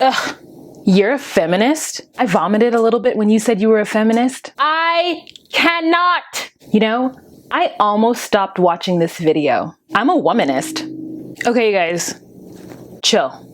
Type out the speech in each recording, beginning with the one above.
Ugh. You're a feminist? I vomited a little bit when you said you were a feminist. I cannot! You know, I almost stopped watching this video. I'm a womanist. Okay, you guys, chill.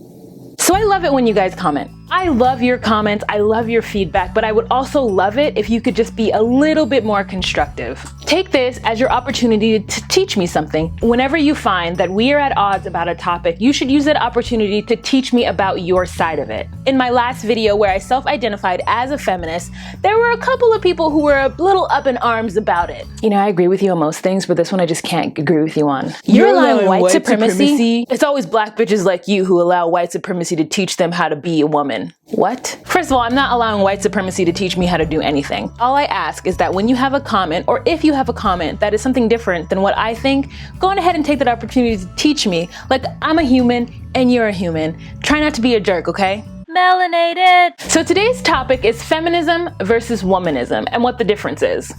So I love it when you guys comment. I love your comments, I love your feedback, but I would also love it if you could just be a little bit more constructive. Take this as your opportunity to teach me something. Whenever you find that we are at odds about a topic, you should use that opportunity to teach me about your side of it. In my last video where I self-identified as a feminist, there were a couple of people who were a little up in arms about it. You know, I agree with you on most things, but this one I just can't agree with you on. You're allowing white supremacy? It's always black bitches like you who allow white supremacy to teach them how to be a woman. What? First of all, I'm not allowing white supremacy to teach me how to do anything. All I ask is that when you have a comment, or if you have a comment that is something different than what I think, go on ahead and take that opportunity to teach me. Like, I'm a human and you're a human. Try not to be a jerk, okay? Melanated! So today's topic is feminism versus womanism and what the difference is.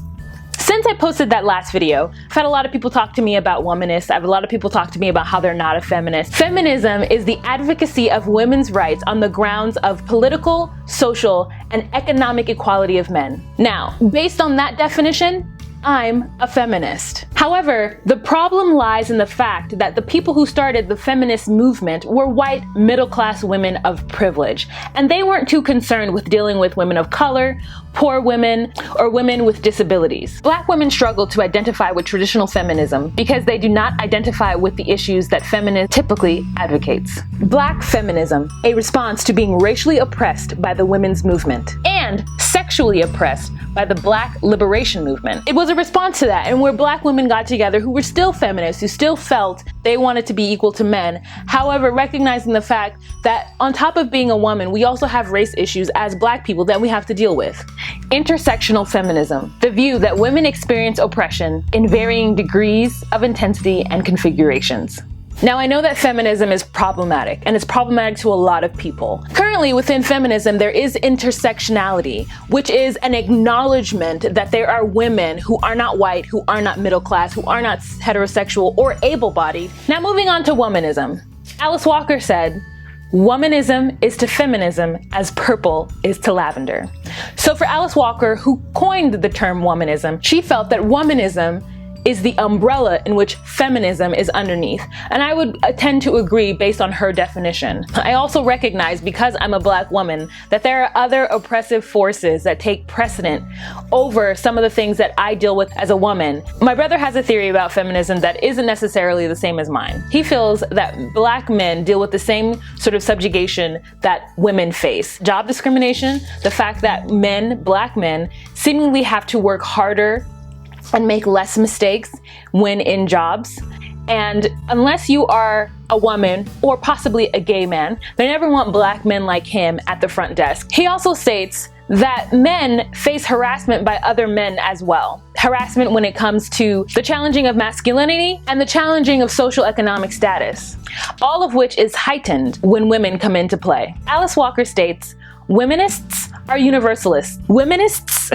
Since I posted that last video, I've had a lot of people talk to me about womanists. I've had a lot of people talk to me about how they're not a feminist. Feminism is the advocacy of women's rights on the grounds of political, social, and economic equality of men. Now, based on that definition, I'm a feminist. However, the problem lies in the fact that the people who started the feminist movement were white, middle-class women of privilege, and they weren't too concerned with dealing with women of color, poor women, or women with disabilities. Black women struggle to identify with traditional feminism because they do not identify with the issues that feminism typically advocates. Black feminism, a response to being racially oppressed by the women's movement, and sexually oppressed by the Black liberation movement. It was a response to that, and where black women got together who were still feminists, who still felt they wanted to be equal to men. However, recognizing the fact that on top of being a woman, we also have race issues as black people that we have to deal with. Intersectional feminism, the view that women experience oppression in varying degrees of intensity and configurations. Now, I know that feminism is problematic, and it's problematic to a lot of people. Currently, within feminism, there is intersectionality, which is an acknowledgement that there are women who are not white, who are not middle class, who are not heterosexual or able-bodied. Now, moving on to womanism. Alice Walker said, "Womanism is to feminism as purple is to lavender." So for Alice Walker, who coined the term womanism, she felt that womanism is the umbrella in which feminism is underneath. And I would tend to agree based on her definition. I also recognize, because I'm a black woman, that there are other oppressive forces that take precedent over some of the things that I deal with as a woman. My brother has a theory about feminism that isn't necessarily the same as mine. He feels that black men deal with the same sort of subjugation that women face. Job discrimination, the fact that men, black men, seemingly have to work harder and make less mistakes when in jobs. And unless you are a woman or possibly a gay man, they never want black men like him at the front desk. He also states that men face harassment by other men as well. Harassment when it comes to the challenging of masculinity and the challenging of social economic status, all of which is heightened when women come into play. Alice Walker states, "Womanists are universalists. Womanists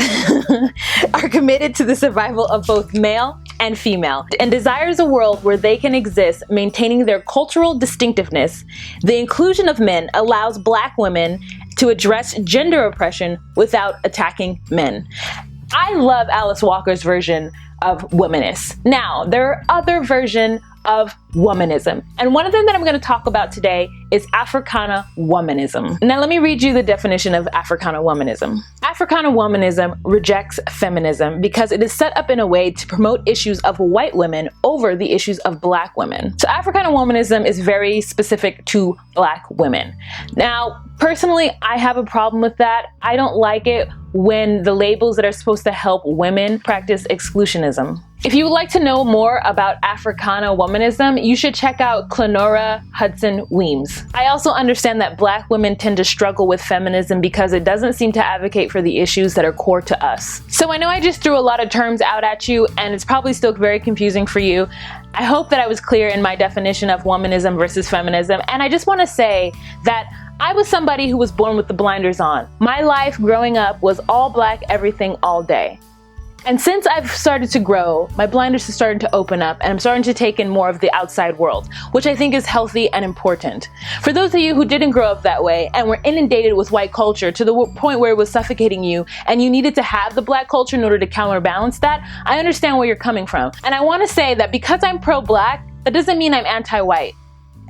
are committed to the survival of both male and female and desires a world where they can exist maintaining their cultural distinctiveness. The inclusion of men allows black women to address gender oppression without attacking men." I love Alice Walker's version of womanist. Now, there are other versions of womanism, and one of them that I'm going to talk about today is Africana womanism. Now let me read you the definition of Africana womanism. Africana womanism rejects feminism because it is set up in a way to promote issues of white women over the issues of black women. So Africana womanism is very specific to black women. Now, personally, I have a problem with that. I don't like it when the labels that are supposed to help women practice exclusionism. If you would like to know more about Africana womanism, you should check out Clenora, Hudson, Weems. I also understand that black women tend to struggle with feminism because it doesn't seem to advocate for the issues that are core to us. So I know I just threw a lot of terms out at you, and it's probably still very confusing for you. I hope that I was clear in my definition of womanism versus feminism, and I just want to say that I was somebody who was born with the blinders on. My life growing up was all black everything all day. And since I've started to grow, my blinders are starting to open up and I'm starting to take in more of the outside world, which I think is healthy and important. For those of you who didn't grow up that way and were inundated with white culture to the point where it was suffocating you and you needed to have the black culture in order to counterbalance that, I understand where you're coming from. And I want to say that because I'm pro-black, that doesn't mean I'm anti-white.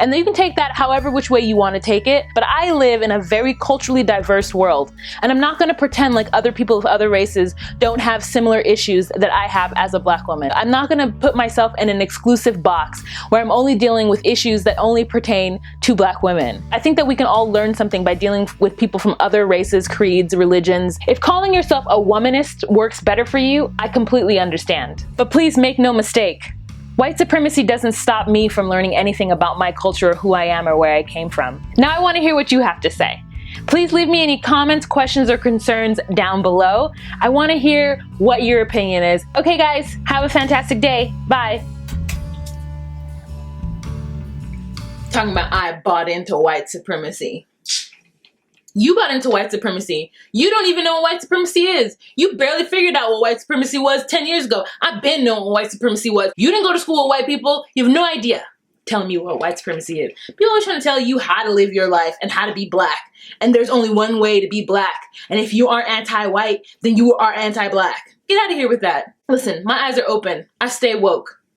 And you can take that however which way you want to take it, but I live in a very culturally diverse world. And I'm not going to pretend like other people of other races don't have similar issues that I have as a black woman. I'm not going to put myself in an exclusive box where I'm only dealing with issues that only pertain to black women. I think that we can all learn something by dealing with people from other races, creeds, religions. If calling yourself a womanist works better for you, I completely understand. But please make no mistake. White supremacy doesn't stop me from learning anything about my culture or who I am or where I came from. Now I want to hear what you have to say. Please leave me any comments, questions, or concerns down below. I want to hear what your opinion is. Okay guys, have a fantastic day. Bye. Talking about I bought into white supremacy. You bought into white supremacy. You don't even know what white supremacy is. You barely figured out what white supremacy was 10 years ago. I've been knowing what white supremacy was. You didn't go to school with white people. You have no idea telling me what white supremacy is. People are always trying to tell you how to live your life and how to be black. And there's only one way to be black. And if you aren't anti-white, then you are anti-black. Get out of here with that. Listen, my eyes are open. I stay woke.